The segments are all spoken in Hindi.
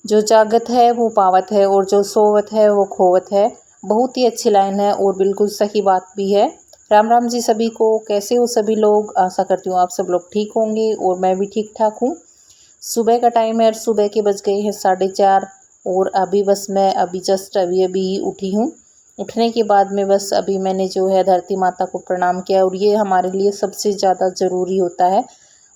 जो जागत है वो पावत है और जो सोवत है वो खोवत है। बहुत ही अच्छी लाइन है और बिल्कुल सही बात भी है। राम राम जी सभी को, कैसे हो सभी लोग। आशा करती हूँ आप सब लोग ठीक होंगे और मैं भी ठीक ठाक हूँ। सुबह का टाइम है और सुबह के बज गए हैं 4:30 और अभी बस मैं जस्ट अभी उठी हूँ। उठने के बाद में बस अभी मैंने जो है धरती माता को प्रणाम किया और ये हमारे लिए सबसे ज़्यादा ज़रूरी होता है।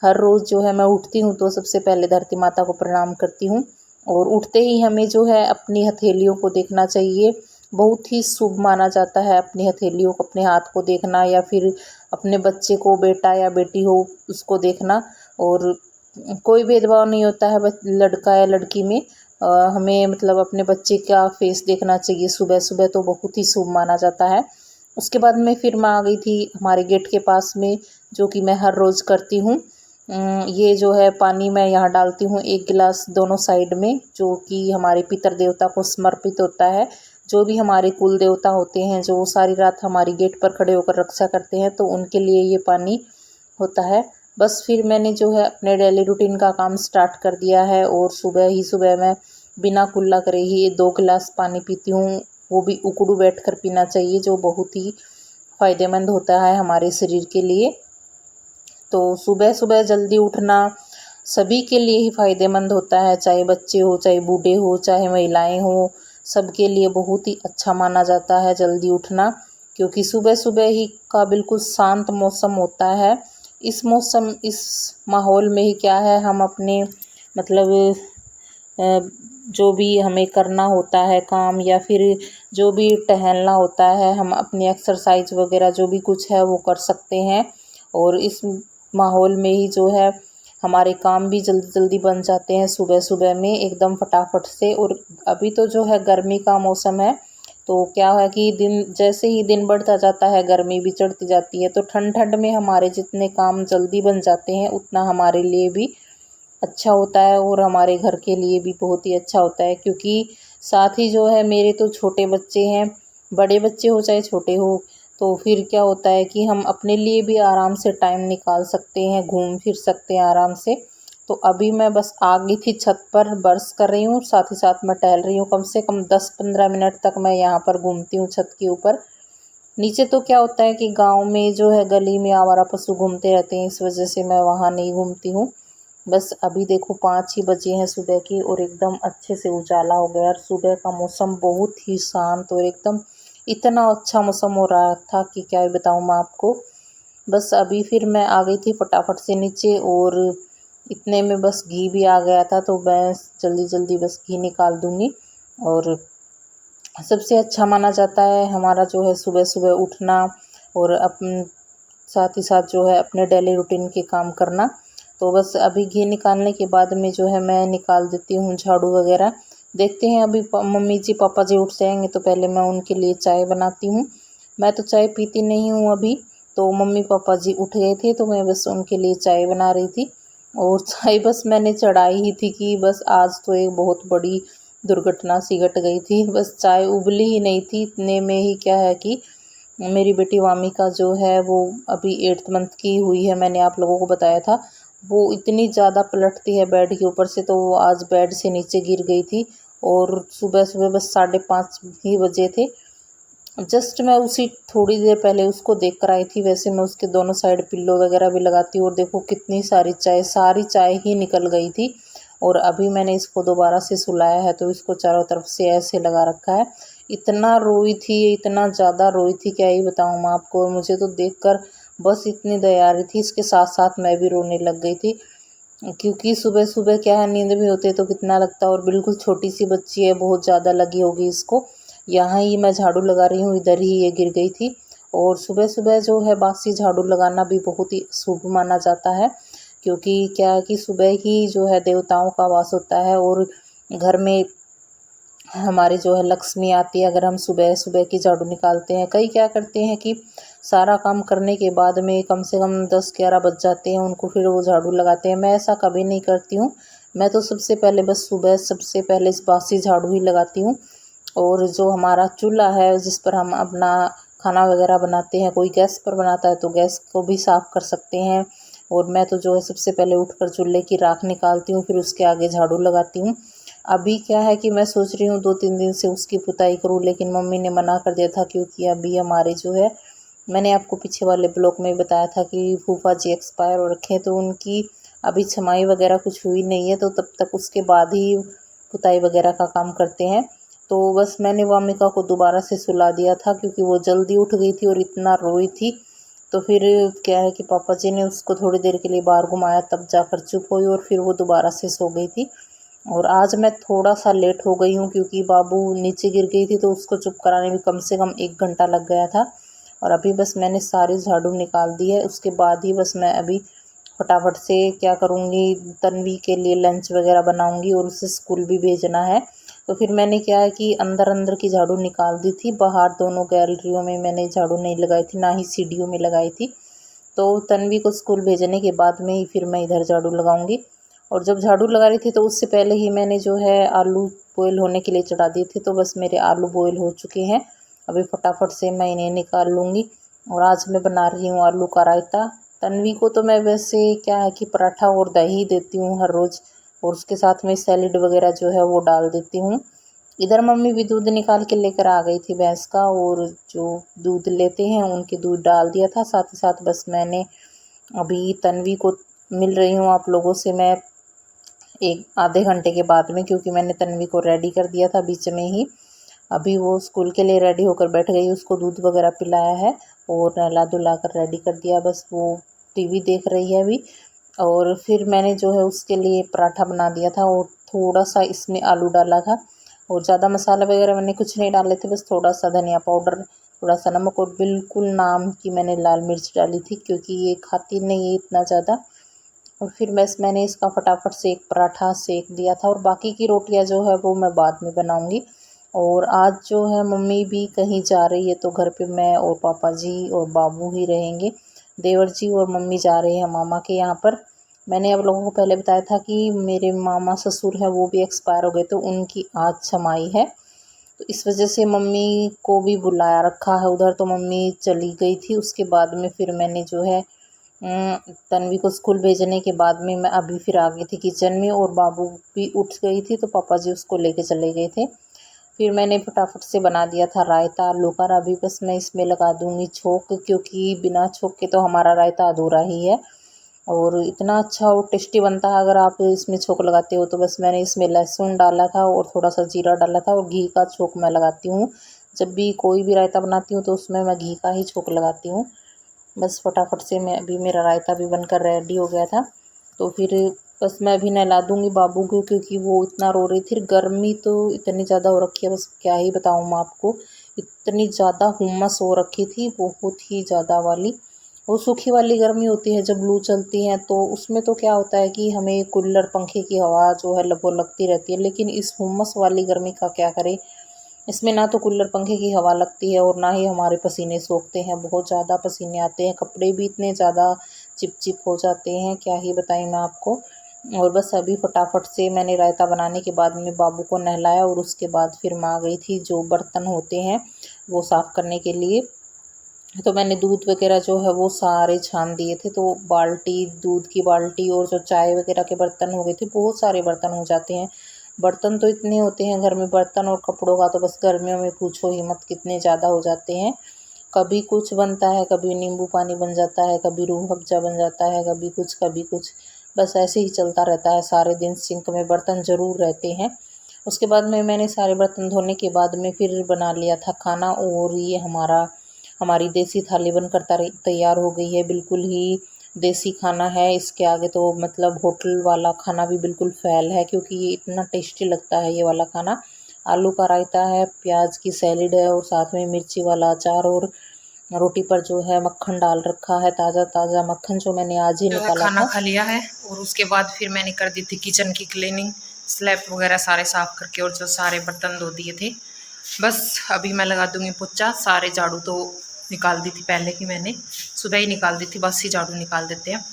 हर रोज़ जो है मैं उठती हूँ तो सबसे पहले धरती माता को प्रणाम करती हूँ और उठते ही हमें जो है अपनी हथेलियों को देखना चाहिए। बहुत ही शुभ माना जाता है अपनी हथेलियों को, अपने हाथ को देखना या फिर अपने बच्चे को, बेटा या बेटी हो उसको देखना। और कोई भेदभाव नहीं होता है लड़का या लड़की में। हमें मतलब अपने बच्चे का फेस देखना चाहिए सुबह सुबह, तो बहुत ही शुभ माना जाता है। उसके बाद में फिर मैं आ गई थी हमारे गेट के पास में, जो कि मैं हर रोज़ करती हूँ। ये जो है पानी मैं यहाँ डालती हूँ 1 गिलास दोनों साइड में, जो कि हमारे पितर देवता को समर्पित होता है। जो भी हमारे कुल देवता होते हैं, जो सारी रात हमारी गेट पर खड़े होकर रक्षा करते हैं, तो उनके लिए ये पानी होता है। बस फिर मैंने जो है अपने डेली रूटीन का काम स्टार्ट कर दिया है और सुबह मैं बिना कुल्ला करे ही 2 गिलास पानी पीती हूँ। वो भी उकड़ू बैठ कर पीना चाहिए, जो बहुत ही फ़ायदेमंद होता है हमारे शरीर के लिए। तो सुबह सुबह जल्दी उठना सभी के लिए ही फ़ायदेमंद होता है, चाहे बच्चे हो, चाहे बूढ़े हो, चाहे महिलाएं हो, सबके लिए बहुत ही अच्छा माना जाता है जल्दी उठना। क्योंकि सुबह सुबह ही का बिल्कुल शांत मौसम होता है। इस माहौल में ही क्या है, हम अपने मतलब जो भी हमें करना होता है काम, या फिर जो भी टहलना होता है, हम अपनी एक्सरसाइज वगैरह जो भी कुछ है वो कर सकते हैं। और इस माहौल में ही जो है हमारे काम भी जल्दी जल्दी बन जाते हैं सुबह सुबह में एकदम फटाफट से। और अभी तो जो है गर्मी का मौसम है, तो क्या है कि जैसे ही दिन बढ़ता जाता है गर्मी भी चढ़ती जाती है, तो ठंड में हमारे जितने काम जल्दी बन जाते हैं उतना हमारे लिए भी अच्छा होता है और हमारे घर के लिए भी बहुत ही अच्छा होता है। क्योंकि साथ ही जो है मेरे तो छोटे बच्चे हैं, बड़े बच्चे हो चाहे छोटे हो, तो फिर क्या होता है कि हम अपने लिए भी आराम से टाइम निकाल सकते हैं, घूम फिर सकते हैं आराम से। तो अभी मैं बस आ गई थी छत पर, बर्स कर रही हूँ, साथ ही साथ मैं टहल रही हूँ। कम से कम 10-15 मिनट तक मैं यहाँ पर घूमती हूँ छत के ऊपर। नीचे तो क्या होता है कि गांव में जो है गली में आवारा पशु घूमते रहते हैं, इस वजह से मैं वहाँ नहीं घूमती हूँ। बस अभी देखो 5 ही बजे हैं सुबह की और एकदम अच्छे से उजाला हो गया और सुबह का मौसम बहुत ही शांत और एकदम इतना अच्छा मौसम हो रहा था कि क्या ही बताऊँ मैं आपको। बस अभी फिर मैं आ गई थी फटाफट से नीचे और इतने में बस घी भी आ गया था, तो मैं जल्दी जल्दी बस घी निकाल दूँगी। और सबसे अच्छा माना जाता है हमारा जो है सुबह सुबह उठना और साथ ही साथ जो है अपने डेली रूटीन के काम करना। तो बस अभी घी निकालने के बाद में जो है मैं निकाल देती हूँ झाड़ू वगैरह। देखते हैं अभी मम्मी जी पापा जी उठ जाएंगे तो पहले मैं उनके लिए चाय बनाती हूँ। मैं तो चाय पीती नहीं हूँ अभी, तो मम्मी पापा जी उठ गए थे तो मैं बस उनके लिए चाय बना रही थी। और चाय बस मैंने चढ़ाई ही थी कि बस आज तो एक बहुत बड़ी दुर्घटना सी घट गई थी। बस चाय उबली ही नहीं थी, इतने में ही क्या है कि मेरी बेटी वामिका जो है वो अभी 8th मंथ की हुई है, मैंने आप लोगों को बताया था। वो इतनी ज़्यादा पलटती है बेड के ऊपर से, तो वो आज बेड से नीचे गिर गई थी। और सुबह सुबह बस 5:30 ही बजे थे। जस्ट मैं उसी थोड़ी देर पहले उसको देख कर आई थी। वैसे मैं उसके दोनों साइड पिल्लो वगैरह भी लगाती हूँ और देखो कितनी सारी चाय ही निकल गई थी। और अभी मैंने इसको दोबारा से सुलाया है, तो इसको चारों तरफ से ऐसे लगा रखा है। इतना रोई थी, इतना ज़्यादा रोई थी, क्या ही बताऊँ मैं आपको। और मुझे तो देखकर बस इतनी दया आ रही थी, इसके साथ साथ मैं भी रोने लग गई थी। क्योंकि सुबह सुबह क्या है, नींद में होते तो कितना लगता है। और बिल्कुल छोटी सी बच्ची है, बहुत ज़्यादा लगी होगी इसको। यहाँ ही मैं झाड़ू लगा रही हूँ, इधर ही ये गिर गई थी। और सुबह सुबह जो है बासी झाड़ू लगाना भी बहुत ही शुभ माना जाता है। क्योंकि क्या है कि सुबह ही जो है देवताओं का वास होता है और घर में हमारी जो है लक्ष्मी आती है अगर हम सुबह सुबह की झाड़ू निकालते हैं। कई क्या करते हैं कि सारा काम करने के बाद में कम से कम 10-11 बज जाते हैं उनको, फिर वो झाड़ू लगाते हैं। मैं ऐसा कभी नहीं करती हूँ। मैं तो सबसे पहले बस सुबह सबसे पहले इस बासी झाड़ू ही लगाती हूँ। और जो हमारा चूल्हा है जिस पर हम अपना खाना वगैरह बनाते हैं, कोई गैस पर बनाता है तो गैस को भी साफ़ कर सकते हैं। और मैं तो जो है सबसे पहले उठकर चूल्हे की राख निकालती हूँ, फिर उसके आगे झाड़ू लगाती हूँ। अभी क्या है कि मैं सोच रही हूँ 2-3 दिन से उसकी पुताई करूँ, लेकिन मम्मी ने मना कर दिया था क्योंकि अभी हमारे जो है, मैंने आपको पीछे वाले ब्लॉग में बताया था कि फूफा जी एक्सपायर हो रखे हैं, तो उनकी अभी छमाई वगैरह कुछ हुई नहीं है, तो तब तक उसके बाद ही पुताई वगैरह का काम करते हैं। तो बस मैंने वामिका को दोबारा से सुला दिया था क्योंकि वो जल्दी उठ गई थी और इतना रोई थी। तो फिर क्या है कि पापा जी ने उसको थोड़ी देर के लिए बाहर घुमाया, तब जाकर चुप हुई और फिर वो दोबारा से सो गई थी। और आज मैं थोड़ा सा लेट हो गई हूँ क्योंकि बाबू नीचे गिर गई थी, तो उसको चुप कराने में कम से कम 1 घंटा लग गया था। और अभी बस मैंने सारी झाड़ू निकाल दी है, उसके बाद ही बस मैं अभी फटाफट से क्या करूँगी, तन्वी के लिए लंच वगैरह बनाऊँगी और उसे स्कूल भी भेजना है। तो फिर मैंने क्या है कि अंदर की झाड़ू निकाल दी थी, बाहर दोनों गैलरियों में मैंने झाड़ू नहीं लगाई थी, ना ही सीढ़ियों में लगाई थी। तो तन्वी को स्कूल भेजने के बाद में ही फिर मैं इधर झाड़ू लगाऊंगी। और जब झाड़ू लगा रही थी तो उससे पहले ही मैंने जो है आलू बॉयल होने के लिए चढ़ा दिए थे, तो बस मेरे आलू बॉयल हो चुके हैं। अभी फटाफट से मैं इन्हें निकाल लूँगी। और आज मैं बना रही हूँ आलू का रायता। तन्वी को तो मैं वैसे क्या है कि पराठा और दही देती हूँ हर रोज़, और उसके साथ में सैलेड वगैरह जो है वो डाल देती हूँ। इधर मम्मी भी दूध निकाल के लेकर आ गई थी भैंस का, और जो दूध लेते हैं उनके दूध डाल दिया था। साथ ही साथ बस मैंने अभी तन्वी को मिल रही हूँ आप लोगों से मैं एक आधे घंटे के बाद में, क्योंकि मैंने तन्वी को रेडी कर दिया था बीच में ही। अभी वो स्कूल के लिए रेडी होकर बैठ गई, उसको दूध वगैरह पिलाया है और नहला धुला कर रेडी कर दिया। बस वो टीवी देख रही है अभी। और फिर मैंने जो है उसके लिए पराठा बना दिया था और थोड़ा सा इसमें आलू डाला था, और ज़्यादा मसाला वगैरह मैंने कुछ नहीं डाले थे, बस थोड़ा सा धनिया पाउडर, थोड़ा सा नमक और बिल्कुल नाम की मैंने लाल मिर्च डाली थी क्योंकि ये खाती नहीं है इतना ज़्यादा। और फिर बस मैंने इसका फटाफट से एक पराठा सेक दिया था, और बाकी की रोटियां जो है वो मैं बाद में बनाऊंगी। और आज जो है मम्मी भी कहीं जा रही है, तो घर पे मैं और पापा जी और बाबू ही रहेंगे। देवर जी और मम्मी जा रहे हैं मामा के यहाँ पर। मैंने आप लोगों को पहले बताया था कि मेरे मामा ससुर हैं वो भी एक्सपायर हो गए, तो उनकी आज छमाई है। तो इस वजह से मम्मी को भी बुलाया रखा है उधर, तो मम्मी चली गई थी। उसके बाद में फिर मैंने जो है तन्वी को स्कूल भेजने के बाद में मैं अभी फिर आ गई थी किचन में, और बाबू भी उठ गई थी तो पापा जी उसको लेके चले गए थे। फिर मैंने फटाफट से बना दिया था रायता आलू का। अभी बस मैं इसमें लगा दूंगी छोंक, क्योंकि बिना छोंक के तो हमारा रायता अधूरा ही है। और इतना अच्छा और टेस्टी बनता है अगर आप इसमें छोंक लगाते हो। तो बस मैंने इसमें लहसुन डाला था और थोड़ा सा जीरा डाला था, और घी का छोंक मैं लगाती हूँ। जब भी कोई भी रायता बनाती हूँ तो उसमें मैं घी का ही छोंक लगाती हूँ। बस फटाफट से मैं अभी मेरा रायता भी बनकर रेडी हो गया था। तो फिर बस मैं अभी नहला दूँगी बाबू को, क्योंकि वो इतना रो रही थी। गर्मी तो इतनी ज़्यादा हो रखी है, बस क्या ही बताऊँ मैं आपको। इतनी ज़्यादा हुम्मस हो रखी थी, बहुत ही ज़्यादा वाली। वो सूखी वाली गर्मी होती है जब लू चलती है, तो उसमें तो क्या होता है कि हमें कूलर पंखे की हवा जो है वो लगती रहती है, लेकिन इस हुम्मस वाली गर्मी का क्या करें। इसमें ना तो कूलर पंखे की हवा लगती है और ना ही हमारे पसीने सोखते हैं, बहुत ज़्यादा पसीने आते हैं, कपड़े भी इतने ज़्यादा चिपचिप हो जाते हैं, क्या ही बताएं मैं आपको। और बस अभी फटाफट से मैंने रायता बनाने के बाद में बाबू को नहलाया, और उसके बाद फिर मैं आ गई थी जो बर्तन होते हैं वो साफ़ करने के लिए। तो मैंने दूध वगैरह जो है वो सारे छान दिए थे, तो बाल्टी, दूध की बाल्टी और जो चाय वगैरह के बर्तन हो गए थे, बहुत सारे बर्तन हो जाते हैं। बर्तन तो इतने होते हैं घर में, बर्तन और कपड़ों का तो बस गर्मियों में पूछो ही मत, कितने ज़्यादा हो जाते हैं। कभी कुछ बनता है, कभी नींबू पानी बन जाता है, कभी रूह अफ़ज़ा बन जाता है, कभी कुछ कभी कुछ, बस ऐसे ही चलता रहता है। सारे दिन सिंक में बर्तन ज़रूर रहते हैं। उसके बाद में मैंने सारे बर्तन धोने के बाद में फिर बना लिया था खाना, और ये हमारी देसी थाली बनकर तैयार हो गई है। बिल्कुल ही देसी खाना है, इसके आगे तो मतलब होटल वाला खाना भी बिल्कुल फेल है, क्योंकि ये इतना टेस्टी लगता है ये वाला खाना। आलू का रायता है, प्याज की सैलेड है, और साथ में मिर्ची वाला अचार, और रोटी पर जो है मक्खन डाल रखा है, ताज़ा ताज़ा मक्खन जो मैंने आज ही निकाला खाना था। खा लिया है, और उसके बाद फिर मैंने कर दी थी किचन की क्लीनिंग, स्लैब वगैरह सारे साफ करके, और जो सारे बर्तन धो दिए थे। बस अभी मैं लगा दूंगी पोछा। सारे झाड़ू तो निकाल दी थी पहले ही, मैंने सुबह ही निकाल दी थी, बस ही झाड़ू निकाल देते हैं।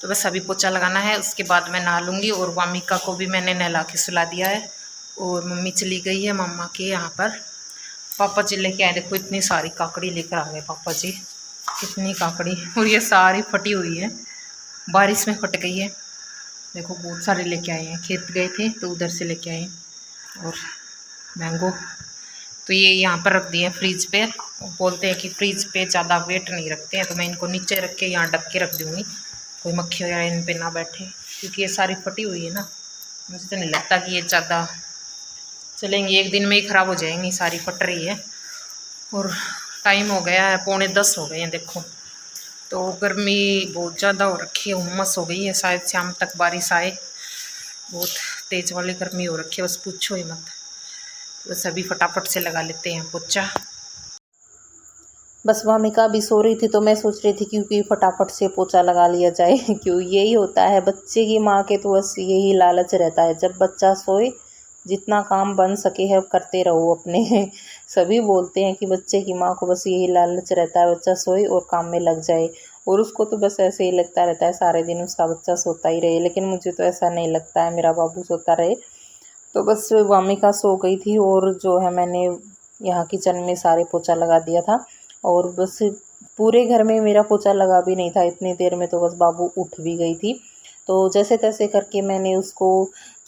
तो बस अभी पोछा लगाना है, उसके बाद मैं नहा लूँगी। और वामिका को भी मैंने नहला के सुला दिया है, और मम्मी चली गई है मम्मा के यहाँ पर। पापा जी लेके आए, देखो इतनी सारी काकड़ी लेकर आ गए पापा जी, कितनी काकड़ी, और ये सारी फटी हुई है, बारिश में फट गई है। देखो बहुत सारे लेके आए हैं, खेत गए थे तो उधर से लेके आए हैं। और मैंगो। तो ये यहाँ पर रख दिए फ्रिज पे। बोलते हैं कि फ्रिज पे ज़्यादा वेट नहीं रखते हैं, तो मैं इनको नीचे रख के यहाँ ढक के रख दूँगी, कोई मक्खी वगैरह इन पे ना बैठे, क्योंकि ये सारी फटी हुई है ना। मुझे तो नहीं लगता कि ये ज़्यादा चलेंगी, एक दिन में ही ख़राब हो जाएंगी, सारी फट रही है। और टाइम हो गया है 9:45 हो गए हैं देखो। तो गर्मी बहुत ज़्यादा हो रखी है, उमस हो गई है, शायद शाम तक बारिश आए। बहुत तेज़ वाली गर्मी हो रखी है, बस पूछो ही मत। तो सभी फटाफट से लगा लेते हैं पोछा। बस वामिका भी सो रही थी, तो मैं सोच रही थी क्योंकि फटाफट से पोछा लगा लिया जाए क्यों यही होता है बच्चे की माँ के, तो बस यही लालच रहता है, जब बच्चा सोए जितना काम बन सके है करते रहो अपने सभी बोलते हैं कि बच्चे की माँ को बस यही लालच रहता है, बच्चा सोए और काम में लग जाए। और उसको तो बस ऐसे ही लगता रहता है सारे दिन उसका बच्चा सोता ही रहे, लेकिन मुझे तो ऐसा नहीं लगता है, मेरा बाबू सोता रहे। तो बस वामिका सो गई थी और जो है मैंने यहाँ किचन में सारे पोछा लगा दिया था। और बस पूरे घर में मेरा पोछा लगा भी नहीं था इतनी देर में, तो बस बाबू उठ भी गई थी। तो जैसे तैसे करके मैंने उसको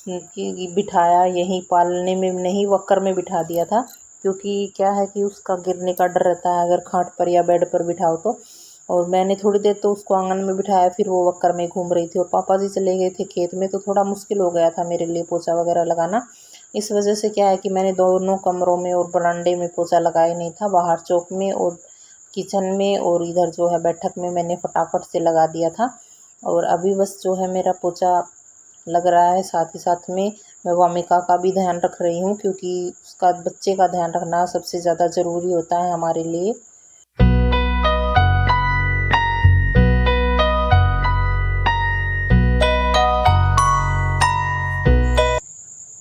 बिठाया, यहीं पालने में नहीं वक्कर में बिठा दिया था, क्योंकि क्या है कि उसका गिरने का डर रहता है अगर खाट पर या बेड पर बिठाओ तो। और मैंने थोड़ी देर तो उसको आंगन में बिठाया, फिर वो वक्कर में घूम रही थी और पापा जी चले गए थे खेत में, तो थोड़ा मुश्किल हो गया था मेरे लिए पोछा वगैरह लगाना। इस वजह से क्या है कि मैंने दोनों कमरों में और बरामदे में पोछा लगाया नहीं था, बाहर चौक में और किचन में और इधर जो है बैठक में मैंने फटाफट से लगा दिया था। और अभी बस जो है मेरा पोछा लग रहा है, साथ ही साथ में मैं वामिका का भी ध्यान रख रही हूँ, क्योंकि उसका बच्चे का ध्यान रखना सबसे ज़्यादा ज़रूरी होता है हमारे लिए।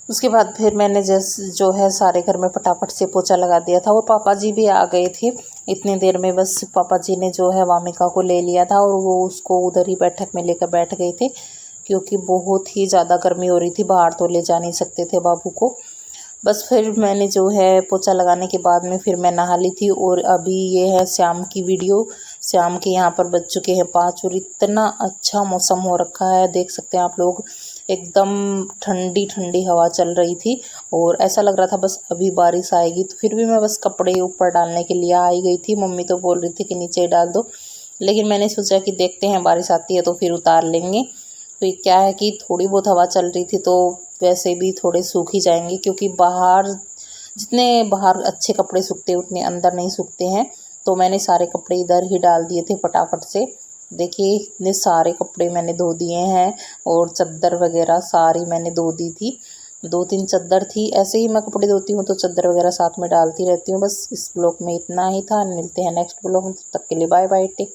उसके बाद फिर मैंने जो है सारे घर में फटाफट से पोछा लगा दिया था और पापा जी भी आ गए थे इतनी देर में। बस पापा जी ने जो है वामिका को ले लिया था और वो उसको उधर ही बैठक में लेकर बैठ गए थे, क्योंकि बहुत ही ज़्यादा गर्मी हो रही थी, बाहर तो ले जा नहीं सकते थे बाबू को। बस फिर मैंने जो है पोछा लगाने के बाद में फिर मैं नहा ली थी। और अभी ये है शाम की वीडियो। शाम के यहाँ पर बज चुके हैं 5 और इतना अच्छा मौसम हो रखा है, देख सकते हैं आप लोग, एकदम ठंडी ठंडी हवा चल रही थी और ऐसा लग रहा था बस अभी बारिश आएगी। तो फिर भी मैं बस कपड़े ऊपर डालने के लिए आई गई थी, मम्मी तो बोल रही थी कि नीचे डाल दो, लेकिन मैंने सोचा कि देखते हैं बारिश आती है तो फिर उतार लेंगे। तो क्या है कि थोड़ी बहुत हवा चल रही थी तो वैसे भी थोड़े सूख ही जाएंगे, क्योंकि बाहर जितने बाहर अच्छे कपड़े सूखते हैं उतने अंदर नहीं सूखते हैं। तो मैंने सारे कपड़े इधर ही डाल दिए थे फटाफट से। देखिए इतने सारे कपड़े मैंने धो दिए हैं और चादर वगैरह सारी मैंने धो दी थी, 2-3 चादर थी। ऐसे ही मैं कपड़े धोती हूँ तो चादर वगैरह साथ में डालती रहती हूँ। बस इस ब्लॉग में इतना ही था, मिलते हैं नेक्स्ट ब्लॉग में, तब तक के लिए बाय बाय टेक।